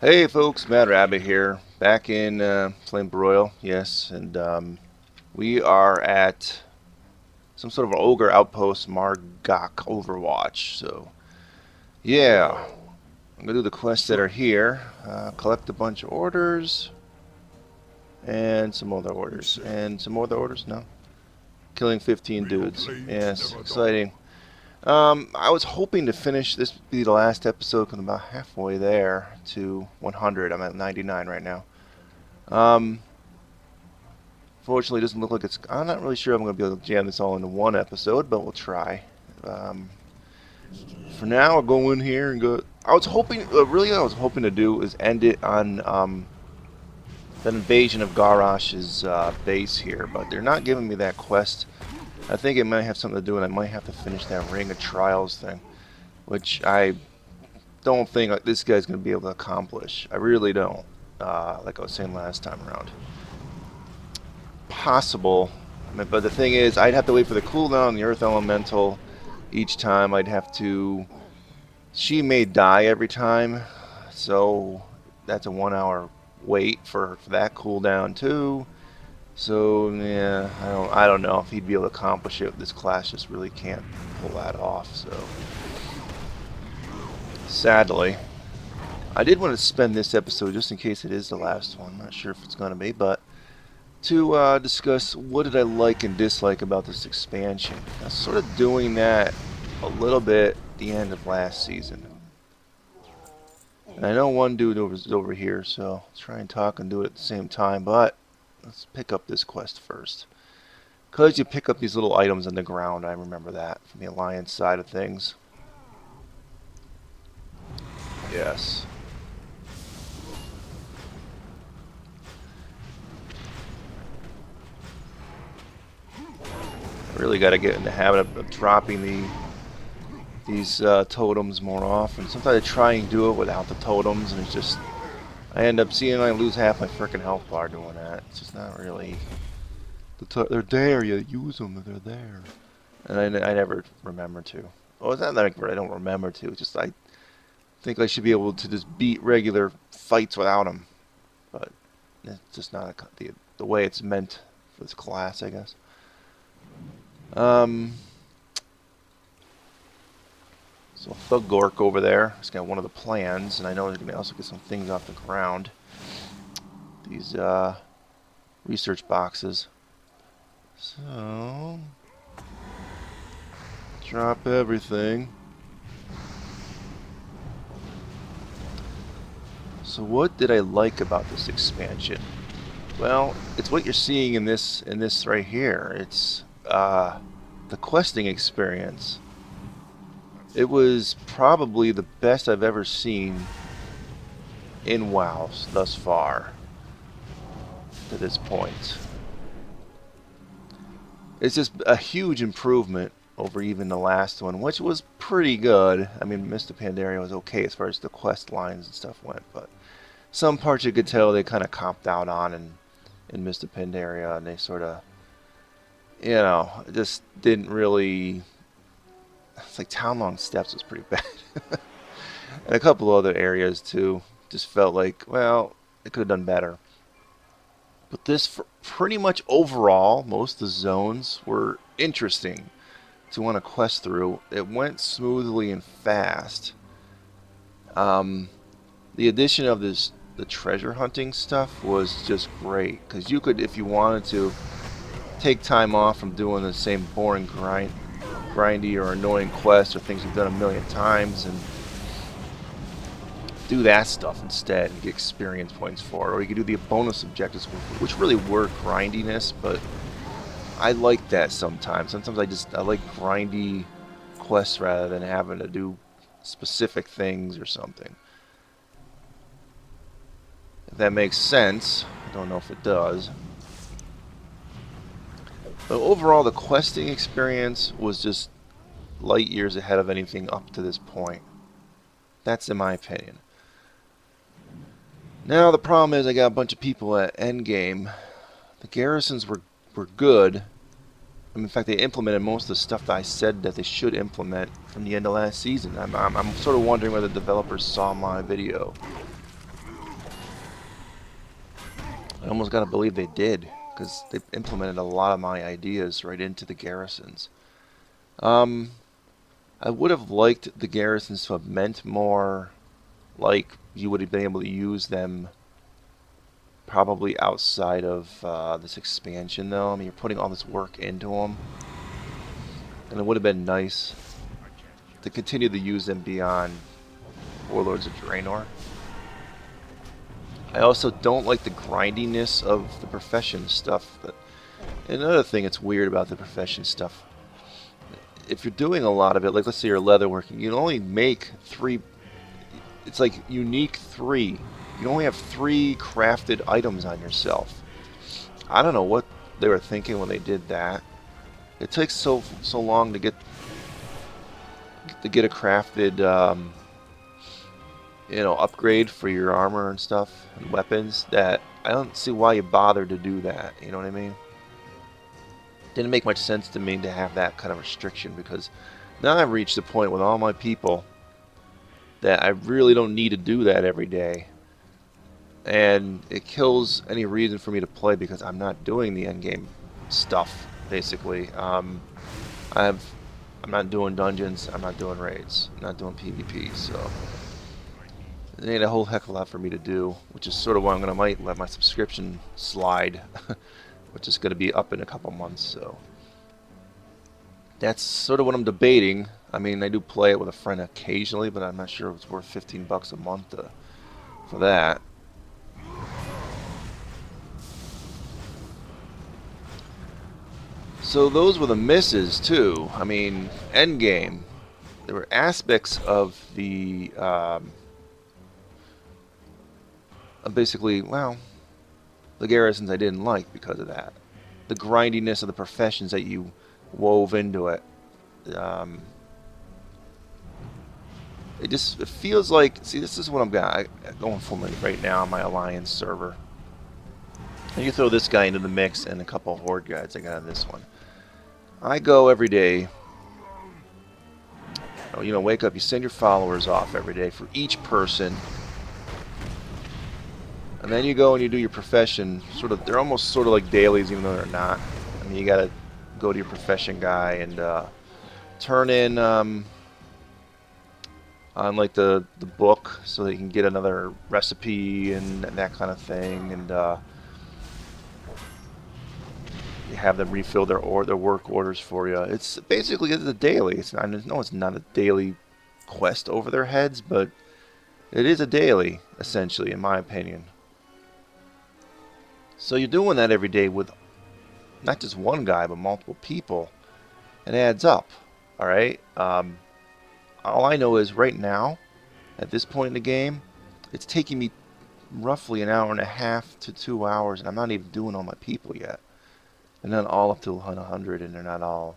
Hey folks, Mad Rabbit here, back in Flamebroil, yes, and we are at some sort of ogre outpost, Margok Overwatch. So, yeah, I'm gonna do the quests that are here, collect a bunch of orders, and some other orders, and some other orders. No, killing 15 dudes. Yes, exciting. I was hoping to finish this be the last episode, 'cause I'm about halfway there to 100. I'm at 99 right now. Um, Fortunately, it doesn't look like it's. I'm not really sure I'm going to be able to jam this all into one episode, but we'll try. Um, for now, I'll go in here and go. I was hoping, really, I was hoping to do is end it on that invasion of Garrosh's base here, but they're not giving me that quest. I think it might have something to do, and I might have to finish that Ring of Trials thing, which I don't think this guy's going to be able to accomplish. I really don't. Like I was saying last time around. Possible, but the thing is, I'd have to wait for the cooldown on the Earth Elemental each time. I'd have to. She may die every time, so that's a 1 hour wait for that cooldown too. So yeah, I don't know if he'd be able to accomplish it. This class just really can't pull that off. So sadly, I did want to spend this episode just in case it is the last one. I'm not sure if it's going to be, but to discuss what did I like and dislike about this expansion. I was sort of doing that a little bit at the end of last season. And I know one dude is over here, so let's try and talk and do it at the same time, but let's pick up this quest first. Because you pick up these little items on the ground, I remember that from the Alliance side of things. Yes. Really got to get in the habit of dropping these totems more often. Sometimes I try and do it without the totems, and it's just I end up seeing I lose half my freaking health bar doing that. It's just not really. They're there, you use them, they're there, and I never remember to. Well, it's not that I don't remember to. It's just I think I should be able to just beat regular fights without them, but it's just not the way it's meant for this class, I guess. So Thug Gork over there, he's got one of the plans, and I know he's going to also get some things off the ground. These research boxes. So drop everything. So what did I like about this expansion? Well, it's what you're seeing in this right here. It's the questing experience. It was probably the best I've ever seen in WoW thus far to this point. It's just a huge improvement over even the last one, which was pretty good. I mean, Mr. Pandaria was okay as far as the quest lines and stuff went, but some parts you could tell they kind of copped out on in Mr. Pandaria, and they sort of, you know, just didn't really. It's like Townlong Steps was pretty bad. And a couple other areas too. Just felt like, well, it could have done better. But this, pretty much overall, most of the zones were interesting to want to quest through. It went smoothly and fast. The addition of the treasure hunting stuff was just great. Because you could, if you wanted to, take time off from doing the same boring grindy or annoying quests or things you've done a million times and do that stuff instead and get experience points for it. Or you could do the bonus objectives, which really were grindiness, but I like that sometimes. Sometimes I like grindy quests rather than having to do specific things or something. If that makes sense. I don't know if it does. But overall, the questing experience was just light years ahead of anything up to this point. That's in my opinion. Now the problem is I got a bunch of people at endgame. The garrisons were good. I mean, in fact, they implemented most of the stuff that I said that they should implement from the end of last season. I'm sort of wondering whether the developers saw my video I almost gotta believe they did, because they implemented a lot of my ideas right into the garrisons. Um, I would have liked the garrisons to have meant more, like you would have been able to use them probably outside of this expansion, though. I mean, you're putting all this work into them, and it would have been nice to continue to use them beyond Warlords of Draenor. I also don't like the grindiness of the profession stuff. Another thing that's weird about the profession stuff, if you're doing a lot of it, like let's say you're leatherworking, you can only make 3, it's like unique 3. You only have 3 crafted items on yourself. I don't know what they were thinking when they did that. It takes so long to get a crafted upgrade for your armor and stuff and weapons that I don't see why you bother to do that. You know what I mean? Didn't make much sense to me to have that kind of restriction, because now I've reached the point with all my people that I really don't need to do that every day, and it kills any reason for me to play because I'm not doing the endgame stuff. Basically, I'm not doing dungeons, I'm not doing raids, I'm not doing PvP, so it ain't a whole heck of a lot for me to do, which is sort of why might let my subscription slide, which is going to be up in a couple months. So that's sort of what I'm debating. I mean, I do play it with a friend occasionally, but I'm not sure if it's worth $15 a month for that. So those were the misses too. I mean, endgame. There were aspects of the basically, well, the garrisons I didn't like because of that. The grindiness of the professions that you wove into it. It feels like, see, this is what I'm going for right now on my Alliance server. And you throw this guy into the mix and a couple of horde guides I got on this one. I go every day. Wake up, you send your followers off every day for each person. And then you go and you do your profession. They're almost sort of like dailies, even though they're not. I mean, you gotta go to your profession guy and turn in on like the book so that you can get another recipe and that kind of thing, and you have them refill their work orders for you. It's basically a daily. I know it's not a daily quest over their heads, but it is a daily, essentially, in my opinion. So you're doing that every day with not just one guy, but multiple people. It adds up, alright? All I know is right now, at this point in the game, it's taking me roughly an hour and a half to 2 hours, and I'm not even doing all my people yet. And then all up to 100, and they're not all...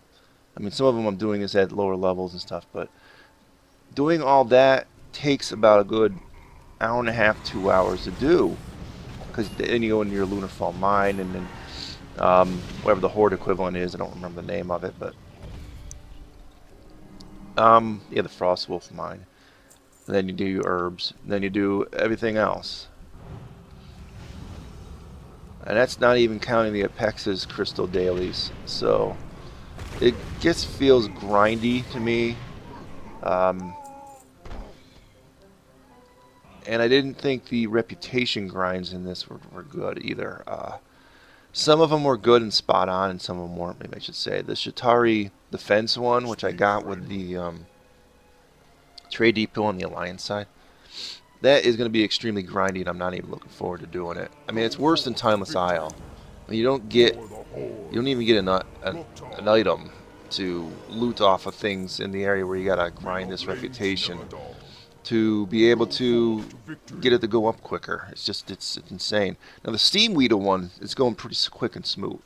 I mean, some of them I'm doing this at lower levels and stuff, but doing all that takes about a good hour and a half, 2 hours to do. Because then you go into your Lunar Fall mine, and then whatever the horde equivalent is, I don't remember the name of it, but yeah, the Frostwolf mine. And then you do your herbs, and then you do everything else. And that's not even counting the Apex's crystal dailies, so it just feels grindy to me. And I didn't think the reputation grinds in this were good either. Some of them were good and spot on, and some of them weren't, maybe I should say. The Shatari defense one, which I got with the trade depot on the Alliance side, that is going to be extremely grindy, and I'm not even looking forward to doing it. I mean, it's worse than Timeless Isle. I mean, you don't even get an item to loot off of things in the area where you gotta grind this reputation to be able to get it to go up quicker. It's insane. Now the Steam Weeder one is going pretty quick and smooth.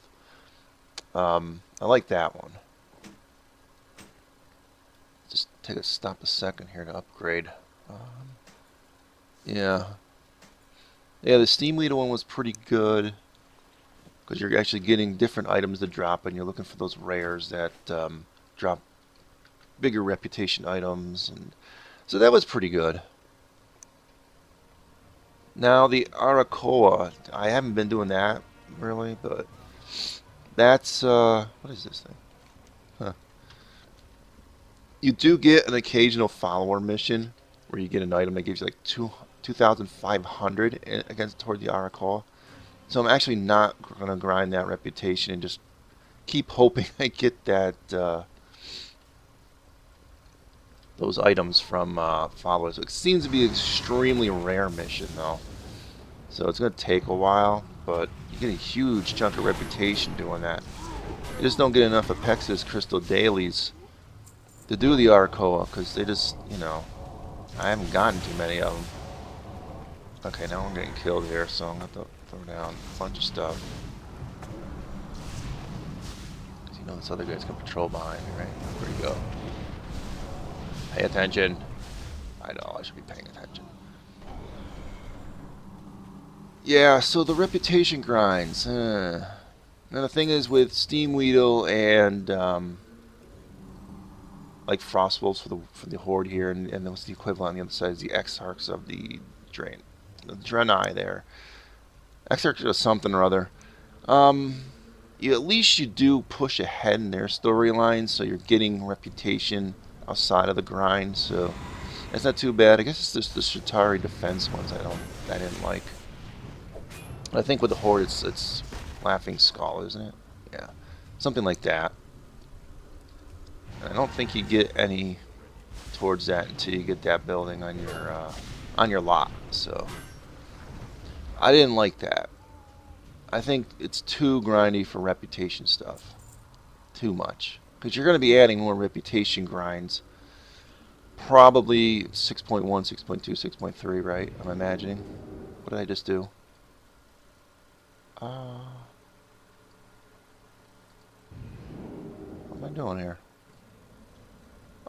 I like that one. Just stop a second here to upgrade. Yeah, the Steam Weeder one was pretty good because you're actually getting different items to drop, and you're looking for those rares that drop bigger reputation items, and so that was pretty good. Now the Arakoa, I haven't been doing that really, but that's what is this thing? Huh. You do get an occasional follower mission where you get an item that gives you like 2,500 against toward the Arakoa. So I'm actually not gonna grind that reputation and just keep hoping I get that those items from followers. It seems to be an extremely rare mission though. So it's going to take a while, but you get a huge chunk of reputation doing that. You just don't get enough Apexis Crystal Dailies to do the Arakoa, because they just, you know, I haven't gotten too many of them. Okay, now I'm getting killed here, so I'm going to have to throw down a bunch of stuff. You know this other guy's going to patrol behind me, right? Where'd he go? Pay attention. I know, I should be paying attention. Yeah, so the reputation grinds. Now the thing is with Steam Weedle and like Frostwolves for the Horde here, and what's the equivalent on the other side is the Exarchs of the Draenor there. Exarchs are something or other. At least you do push ahead in their storyline, so you're getting reputation outside of the grind. So that's not too bad. I guess it's just the Shatari defense ones I didn't like. I think with the Horde, it's Laughing Skull, isn't it? Yeah, something like that. I don't think you get any towards that until you get that building on your lot. So I didn't like that. I think it's too grindy for reputation stuff. Too much, because you're going to be adding more reputation grinds. Probably 6.1, 6.2, 6.3, right? I'm imagining. What did I just do? What am I doing here?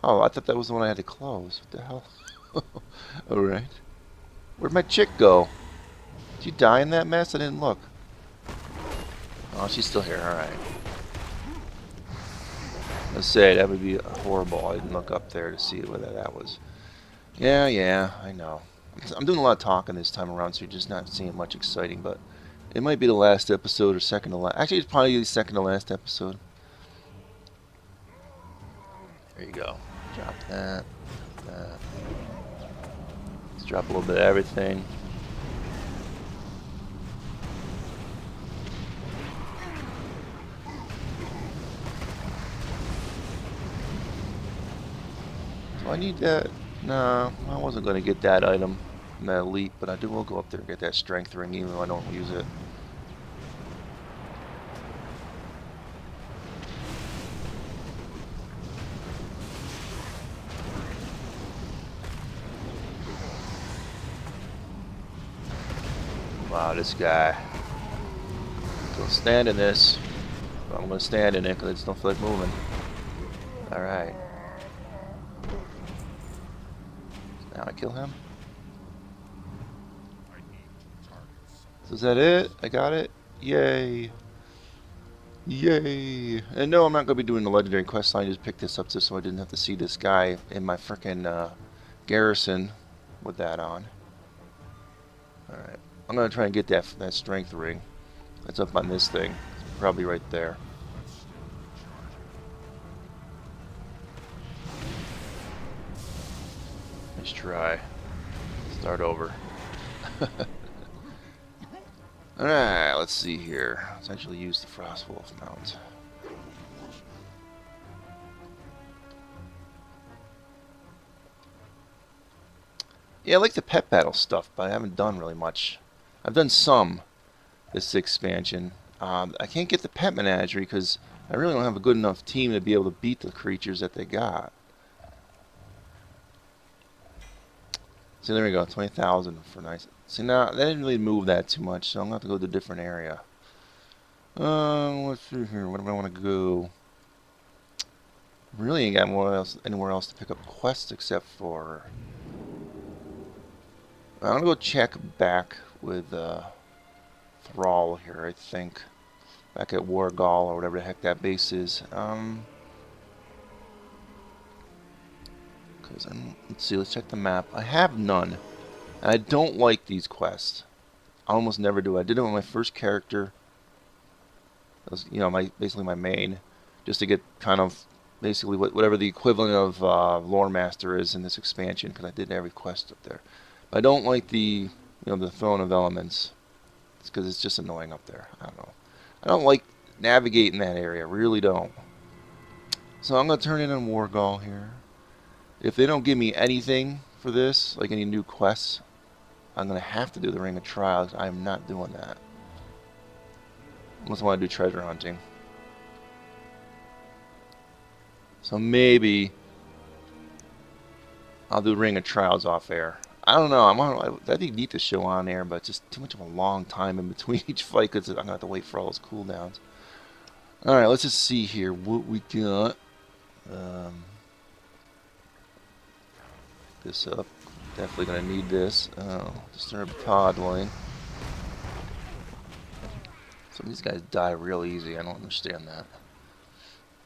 Oh, I thought that was the one I had to close. What the hell? Alright. Where'd my chick go? Did you die in that mess? I didn't look. Oh, she's still here. Alright. Let's say that would be horrible. I didn't look up there to see whether that was... Yeah, I know. I'm doing a lot of talking this time around, so you're just not seeing much exciting, but it might be the last episode or second to last. Actually, it's probably the second to last episode. There you go. Drop that. Let's drop a little bit of everything. Do I need that? No, I wasn't going to get that item, that elite, but I will go up there and get that strength ring even though I don't use it. Wow, this guy. Don't stand in this. I'm going to stand in it because I just don't feel like moving. Alright. Now I kill him. So is that it? I got it? Yay. Yay. And no, I'm not going to be doing the legendary quest line. I just picked this up just so I didn't have to see this guy in my frickin' garrison with that on. Alright. I'm going to try and get that strength ring. That's up on this thing. It's probably right there. Let's try. Start over. Alright, let's see here. Let's actually use the Frostwolf mount. Yeah, I like the pet battle stuff, but I haven't done really much. I've done some this expansion. I can't get the pet menagerie because I really don't have a good enough team to be able to beat the creatures that they got. So there we go, 20,000 for nice. See, now they didn't really move that too much, so I'm gonna have to go to a different area. Let's see here. Where do I want to go? Really ain't got anywhere else to pick up quests except for. I'm gonna go check back with Thrall here. I think back at Wargall or whatever the heck that base is. Let's see, let's check the map. I have none. And I don't like these quests. I almost never do. I did it with my first character. That was, you know, basically my main, just to get kind of basically whatever the equivalent of Lore Master is in this expansion, because I did every quest up there. But I don't like the Throne of Elements. It's because it's just annoying up there. I don't know. I don't like navigating that area. I really don't. So I'm going to turn in on Wargall here. If they don't give me anything for this, like any new quests, I'm going to have to do the Ring of Trials. I'm not doing that. Unless I want to do treasure hunting. So maybe I'll do Ring of Trials off air. I don't know. That'd be neat to show on air, but it's just too much of a long time in between each fight because I'm going to have to wait for all those cooldowns. Alright, let's just see here what we got. This up. Definitely going to need this. Oh, disturb Podling. Some of these guys die real easy. I don't understand that.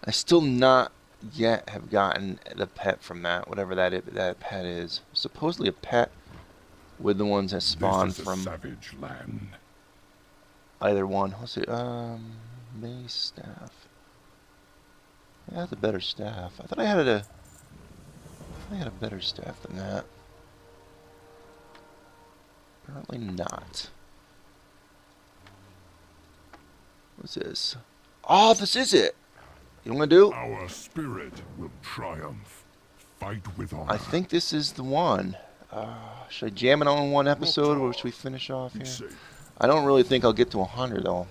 I still not yet have gotten the pet from that, whatever that pet is. Supposedly a pet with the ones that spawn from savage land. Either one. Let's see. Mace staff. Yeah, that's a better staff. I thought I had a better staff than that. Apparently not. What's this? Oh, this is it! You know what I'm gonna do? Our spirit will triumph. Fight with honor. I think this is the one. Should I jam it on one episode, or should we finish off here? I don't really think I'll get to 100 though.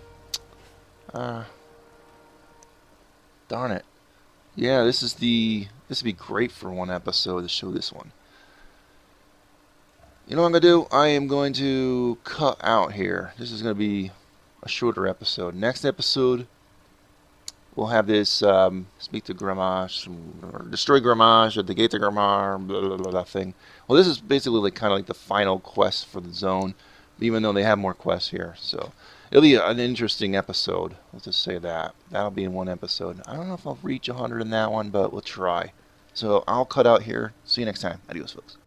Darn it. Yeah, this would be great for one episode to show this one. You know what I'm gonna do? I am going to cut out here. This is gonna be a shorter episode. Next episode, we'll have this speak to Gramage, or destroy Gramage, or negate the Gramage, blah, blah, blah, blah thing. Well, this is basically like kind of like the final quest for the zone, even though they have more quests here. So it'll be an interesting episode. Let's just say that. That'll be in one episode. I don't know if I'll reach 100 in that one, but we'll try. So I'll cut out here. See you next time. Adios, folks.